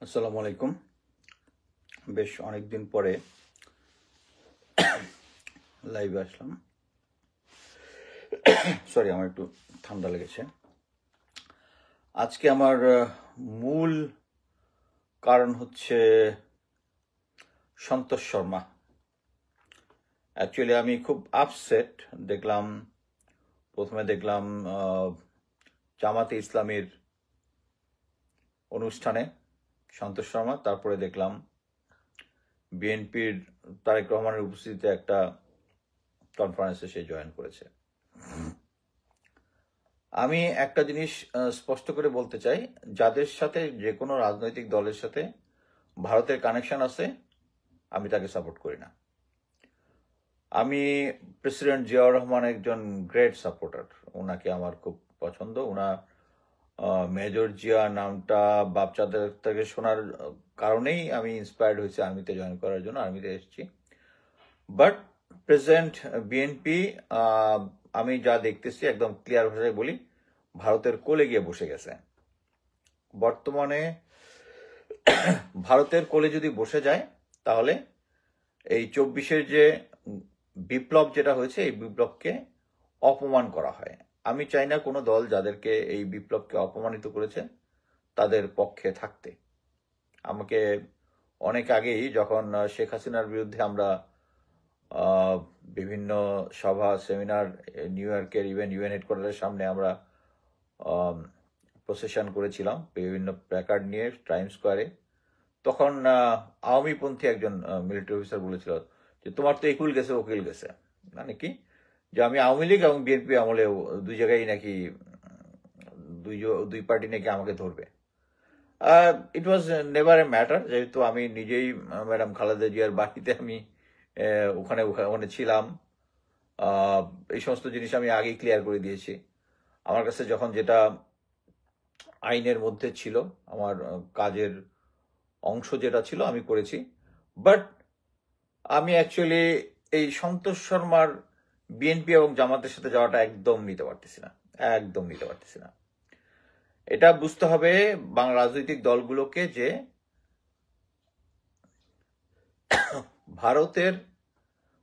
আসসালামু আলাইকুম। বেশ অনেকদিন পরে লাইভে আসলাম। সরি, আমার একটু ঠান্ডা লেগেছে। আজকে আমার মূল কারণ হচ্ছে সন্তোষ শর্মা। অ্যাকচুয়ালি আমি খুব আপসেট। প্রথমে দেখলাম জামাতে ইসলামীর অনুষ্ঠানে সন্তোষ শর্মা, তারপরে দেখলাম বিএনপির তারেক রহমানের উপস্থিতিতে একটা কনফারেন্সে সে জয়েন করেছে। আমি একটা জিনিস স্পষ্ট করে বলতে চাই, যাদের সাথে যে কোনো রাজনৈতিক দলের সাথে ভারতের কানেকশন আছে আমি তাকে সাপোর্ট করি না। আমি প্রেসিডেন্ট জিয়াউর রহমান একজন গ্রেট সাপোর্টার, ওনাকে আমার খুব পছন্দ। ওনার মেজর জিয়া নামটা বাপচাদের থেকে শোনার কারণেই আমি ইন্সপায়ার্ড হয়েছি আর্মিতে জয়েন করার জন্য, আর্মিতে এসেছি। বাট প্রেসিডেন্ট বিএনপি, আমি যা দেখতেছি একদম ক্লিয়ার ভাষায় বলি, ভারতের কোলে গিয়ে বসে গেছে। বর্তমানে ভারতের কোলে যদি বসে যায় তাহলে এই 24-এর যে বিপ্লব যেটা হয়েছে এই বিপ্লবকে অপমান করা হয়। আমি চাই না কোনো দল যাদেরকে এই বিপ্লবকে অপমানিত করেছে তাদের পক্ষে থাকতে। আমাকে অনেক আগেই যখন শেখ হাসিনার বিরুদ্ধে আমরা বিভিন্ন সভা সেমিনার নিউ ইয়র্কের ইউএন হেডকোয়ার্টারের সামনে আমরা প্রসেশন করেছিলাম বিভিন্ন প্ল্যাকার্ড নিয়ে টাইম স্কোয়ারে, তখন আওয়ামীপন্থী একজন মিলিটারি অফিসার বলেছিল যে তোমার তো একুল গেছে ওকিল গেছে। মানে কি, যে আমি আওয়ামী লীগ এবং বিএনপি আমলে দুই জায়গায় নাকি দুই পার্টি নাকি আমাকে ধরবে। ইট ওয়াজ নেভার এ ম্যাটার, যেহেতু আমি নিজেই ম্যাডাম খালেদা জিয়ার বাড়িতে আমি ওখানে ওখানে ছিলাম। এই সমস্ত জিনিস আমি আগেই ক্লিয়ার করে দিয়েছি। আমার কাছে যখন যেটা আইনের মধ্যে ছিল, আমার কাজের অংশ যেটা ছিল আমি করেছি। বাট আমি অ্যাকচুয়ালি এই সন্তোষ শর্মার বিএনপি এবং জামাতের সাথে যাওয়াটা একদম নিতে পারতেছি না। এটা বুঝতে হবে বাংলা রাজনৈতিক দলগুলোকে যে ভারতের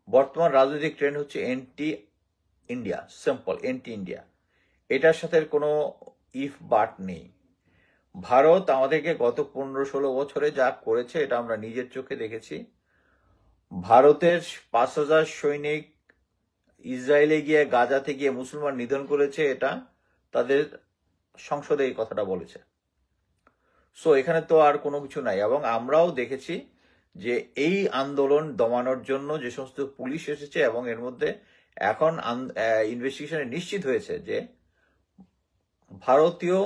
বর্তমান রাজনৈতিক ট্রেন্ড হচ্ছে anti India, simple anti India. এটার সাথে কোনো ইফ বাট নেই। ভারত আমাদেরকে গত 15-16 বছরে যা করেছে এটা আমরা নিজের চোখে দেখেছি। ভারতের 5,000 সৈনিক ইসরায়েলে গিয়ে গাজাতে গিয়ে মুসলমান নিধন করেছে, এটা তাদের সংসদে এই কথাটা বলেছে। সো এখানে তো আর কোনো কিছু নাই। এবং আমরাও দেখেছি যে এই আন্দোলন দমানোর জন্য যে সমস্ত পুলিশ এসেছে, এবং এর মধ্যে এখন ইনভেস্টিগেশনে নিশ্চিত হয়েছে যে ভারতীয়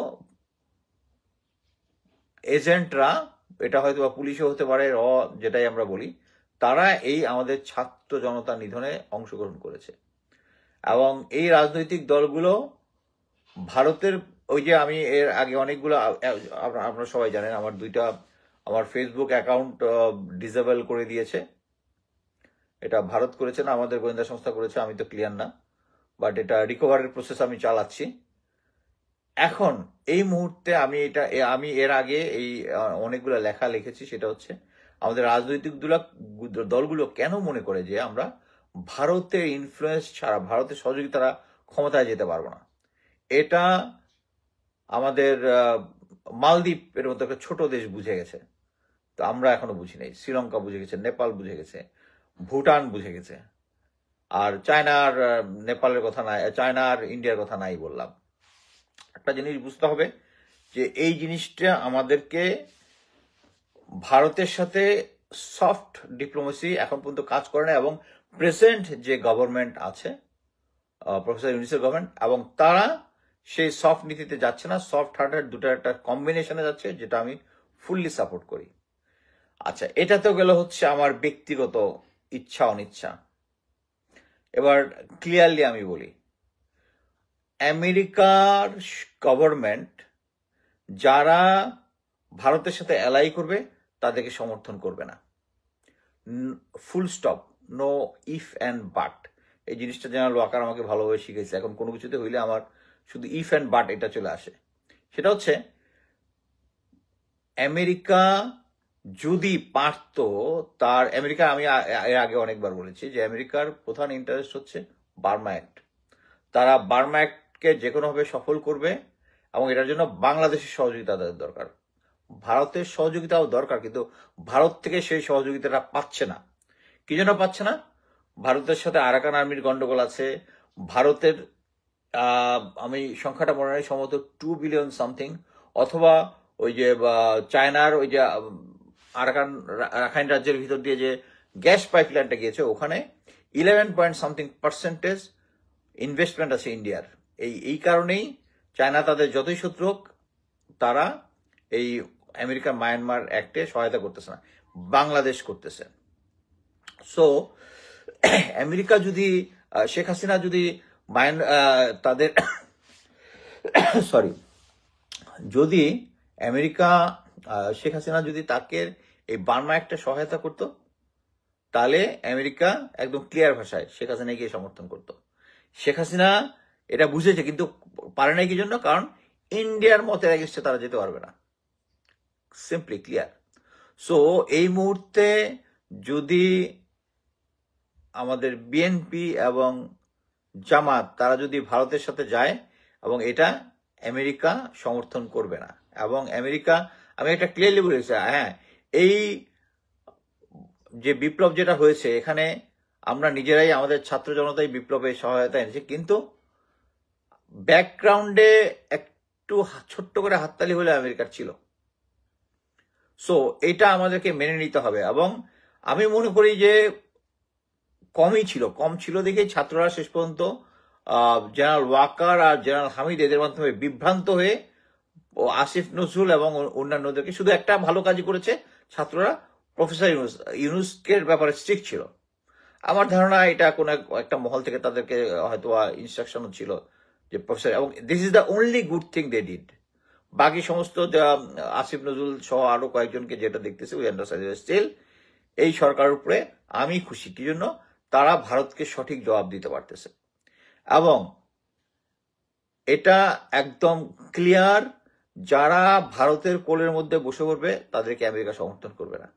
এজেন্টরা, এটা হয়তো বা পুলিশও হতে পারে, যেটাই আমরা বলি, তারা এই আমাদের ছাত্র জনতা নিধনে অংশগ্রহণ করেছে। এবং এই রাজনৈতিক দলগুলো ভারতের, ওই যে আমি এর আগে অনেকগুলো আপনারা সবাই জানেন আমার ফেসবুক অ্যাকাউন্ট ডিসেবল করে দিয়েছে। এটা ভারত করেছে না আমাদের গোয়েন্দা সংস্থা করেছে, আমি তো ক্লিয়ার না। বাট এটা রিকভারির প্রসেস আমি চালাচ্ছি এখন এই মুহূর্তে। আমি এর আগে এই অনেকগুলো লেখা লিখেছি, সেটা হচ্ছে আমাদের রাজনৈতিক দলগুলো কেন মনে করে যে আমরা ভারতের ইনফ্লুয়েন্স ছাড়া, ভারতের সহযোগিতা ক্ষমতায় যেতে পারবো না। এটা আমাদের মালদ্বীপের মতো একটা ছোট দেশ বুঝে গেছে, তো আমরা এখনো বুঝি নাই। শ্রীলঙ্কা বুঝে গেছে, নেপাল বুঝে গেছে, ভুটান বুঝে গেছে, আর চায়না আর নেপালের কথা নাই, চায়না আর ইন্ডিয়ার কথা নাই বললাম। একটা জিনিস বুঝতে হবে যে এই জিনিসটা আমাদেরকে ভারতের সাথে সফট ডিপ্লোমেসি এখন পর্যন্ত কাজ করে না। এবং প্রেজেন্ট যে গভর্নমেন্ট আছে, প্রফেসর ইউনূসের গভর্নমেন্ট, এবং তারা সেই সফট নীতিতে যাচ্ছে না, সফট হার্টের দুটার একটা কম্বিনেশনে যাচ্ছে, যেটা আমি ফুললি সাপোর্ট করি। আচ্ছা, এটা তো গেল হচ্ছে আমার ব্যক্তিগত ইচ্ছা অনিচ্ছা। এবার ক্লিয়ারলি আমি বলি, আমেরিকার গভর্নমেন্ট যারা ভারতের সাথে অ্যালাই করবে তাদেরকে সমর্থন করবে না। Full stop, no if and but. এই জিনিসটা জেনারেল ওয়াকার আমাকে ভালোভাবে শিখেছে। এখন কোনো কিছুতে হইলে আমার শুধু ইফ অ্যান্ড বাট এটা চলে আসে। সেটা হচ্ছে আমেরিকা যদি পারত, তার আমেরিকা, আমি এর আগে অনেকবার বলেছি যে আমেরিকার প্রধান ইন্টারেস্ট হচ্ছে বার্মা অ্যাক্ট। তারা বার্মা অ্যাক্টকে যে কোনোভাবে সফল করবে এবং এটার জন্য বাংলাদেশের সহযোগিতা তাদের দরকার, ভারতের সহযোগিতাও দরকার, কিন্তু ভারত থেকে সেই সহযোগিতাটা পাচ্ছে না। কি জন্য পাচ্ছে না? ভারতের সাথে আরাকান আর্মির গন্ডগোল আছে। ভারতের আমি সংখ্যাটা মনে হয় সম্ভবত 2 বিলিয়ন সামথিং, অথবা ওই যে চায়নার ওই যে রাখাইন রাজ্যের ভিতর দিয়ে যে গ্যাস পাইপলাইনটা গিয়েছে, ওখানে 11% ইনভেস্টমেন্ট আছে ইন্ডিয়ার। এই কারণেই চায়না তাদের যতই শত্রু হোক, তারা এই আমেরিকা মায়ানমার অ্যাক্টে সহায়তা করতেছে না, বাংলাদেশ করতেছে। সো আমেরিকা যদি শেখ হাসিনা যদি তাদের সরি যদি আমেরিকা শেখ হাসিনা যদি তাকে এই বার্মা অ্যাক্টে সহায়তা করতো, তাহলে আমেরিকা একদম ক্লিয়ার ভাষায় শেখ হাসিনা গিয়ে সমর্থন করতো। শেখ হাসিনা এটা বুঝেছে, কিন্তু পারে নাই কি জন্য? কারণ ইন্ডিয়ার মতের এগেইনস্টে তারা যেতে পারবে না, সিম্পলি ক্লিয়ার। সো এই মুহূর্তে যদি আমাদের বিএনপি এবং জামাত তারা যদি ভারতের সাথে যায়, এবং এটা আমেরিকা সমর্থন করবে না, এবং আমেরিকা, আমি এটা ক্লিয়ারলি বলেছি, হ্যাঁ, এই যে বিপ্লব যেটা হয়েছে, এখানে আমরা নিজেরাই আমাদের ছাত্র জনতাই বিপ্লবে সহায়তা এনেছি, কিন্তু ব্যাকগ্রাউন্ডে একটু ছোট্ট করে হাততালি হলে আমেরিকার ছিল। সো এটা আমাদেরকে মেনে নিতে হবে, এবং আমি মনে করি যে কম ছিল দেখে ছাত্ররা শেষ পর্যন্ত জেনারেল ওয়াকার আর জেনারেল হামিদ এদের মাধ্যমে বিভ্রান্ত হয়ে আসিফ নজরুল এবং অন্যান্যদেরকে, শুধু একটা ভালো কাজই করেছে ছাত্ররা, প্রফেসর ইউনুসের ব্যাপারে স্ট্রিক্ট ছিল। আমার ধারণা এটা কোন একটা মহল থেকে তাদেরকে হয়তো ইনস্ট্রাকশন ছিল যে প্রফেসর, এবং this is the only good thing they did. বাকি সমস্ত আসিফ নজরুল সহ আরো কয়েকজনকে যেটা দেখতেছে, উই আন্ডারস্ট্যান্ড স্টিল এই সরকারের উপরে আমি খুশি। কি জন্য? তারা ভারতকে সঠিক জবাব দিতে পারতেছে, এবং এটা একদম ক্লিয়ার, যারা ভারতের কোলের মধ্যে বসে পড়বে তাদেরকে আমেরিকা সমর্থন করবে না,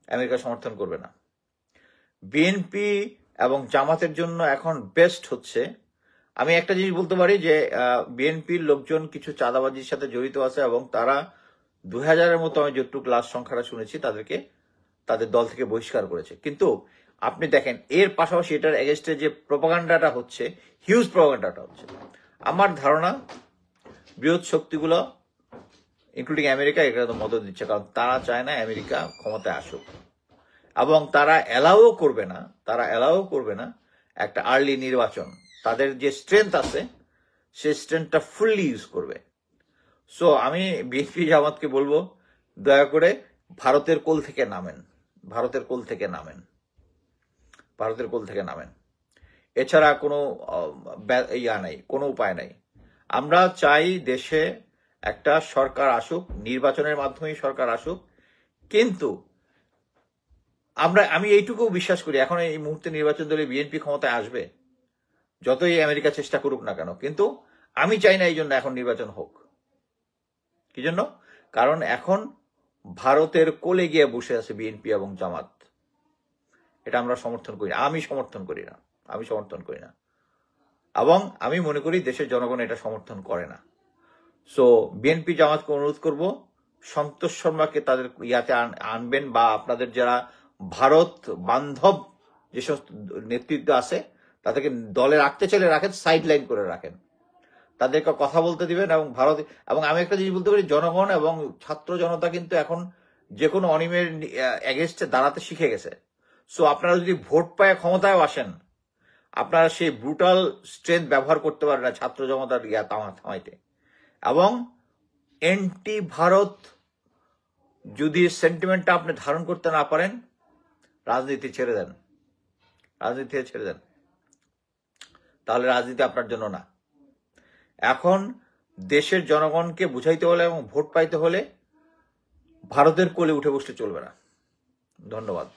আমেরিকা সমর্থন করবে না। বিএনপি এবং জামাতের জন্য এখন বেস্ট হচ্ছে, আমি একটা জিনিস বলতে পারি যে বিএনপির লোকজন কিছু চাঁদাবাজির সাথে জড়িত আছে, এবং তারা 2000-এর মতো, আমি যতটুকু লাস্ট সংখ্যাটা শুনেছি, তাদেরকে তাদের দল থেকে বহিষ্কার করেছে। কিন্তু আপনি দেখেন এর পাশাপাশি এটার এগেনস্টে যে প্রপাগান্ডাটা হচ্ছে, হিউজ প্রপাগান্ডাটা হচ্ছে, আমার ধারণা বৃহৎ শক্তিগুলো ইনক্লুডিং আমেরিকা এটা তো মদত দিচ্ছে, কারণ তারা চায় না আমেরিকা ক্ষমতায় আসুক, এবং তারা অ্যালাউও করবে না একটা আর্লি নির্বাচন। তাদের যে স্ট্রেংথ আছে সেই স্ট্রেংথটা ফুললি ইউজ করবে। সো আমি বিএনপি জামাতকে বলবো, দয়া করে ভারতের কোল থেকে নামেন, ভারতের কোল থেকে নামেন। এছাড়া কোনো কোনো উপায় নাই। আমরা চাই দেশে একটা সরকার আসুক, নির্বাচনের মাধ্যমেই সরকার আসুক, কিন্তু আমি এইটুকু বিশ্বাস করি, এখন এই মুহূর্তে নির্বাচন দলে বিএনপি ক্ষমতায় আসবে, যতই আমেরিকা চেষ্টা করুক না কেন, কিন্তু আমি চাই না এই জন্য এখন নির্বাচন হোক। কি জন্য? কারণ এখন ভারতের কোলে গিয়ে বসে আছে বিএনপি এবং জামাত। এটা আমরা সমর্থন করি না, আমি সমর্থন করি না, এবং আমি মনে করি দেশের জনগণ এটা সমর্থন করে না। সো বিএনপি জামাতকে অনুরোধ করব, সন্তোষ শর্মাকে তাদের ইয়াতে আনবেন, বা আপনাদের যারা ভারত বান্ধব যে সমস্ত নেতৃত্ব আছে তাদেরকে দলে রাখতে চাইলে রাখেন, সাইড লাইন করে রাখেন, তাদেরকে কথা বলতে দিবেন। এবং আমি একটা জিনিস বলতে পারি, জনগণ এবং ছাত্র জনতা কিন্তু এখন যে কোনো অনিয়মের এগেনস্টে দাঁড়াতে শিখে গেছে। সো আপনারা যদি ভোট পায় ক্ষমতায় আসেন, আপনারা সেই ব্রুটাল স্ট্রেংথ ব্যবহার করতে পারেন না ছাত্র জনতার থামাইতে। এবং এন্টি ভারত যদি সেন্টিমেন্টটা আপনি ধারণ করতে না পারেন, রাজনীতি ছেড়ে দেন, তাহলে রাজনীতি আপনার জন্য না। এখন দেশের জনগণকে বুঝাইতে হলে এবং ভোট পাইতে হলে ভারতের কোলে উঠে বসতে চলবে না। ধন্যবাদ।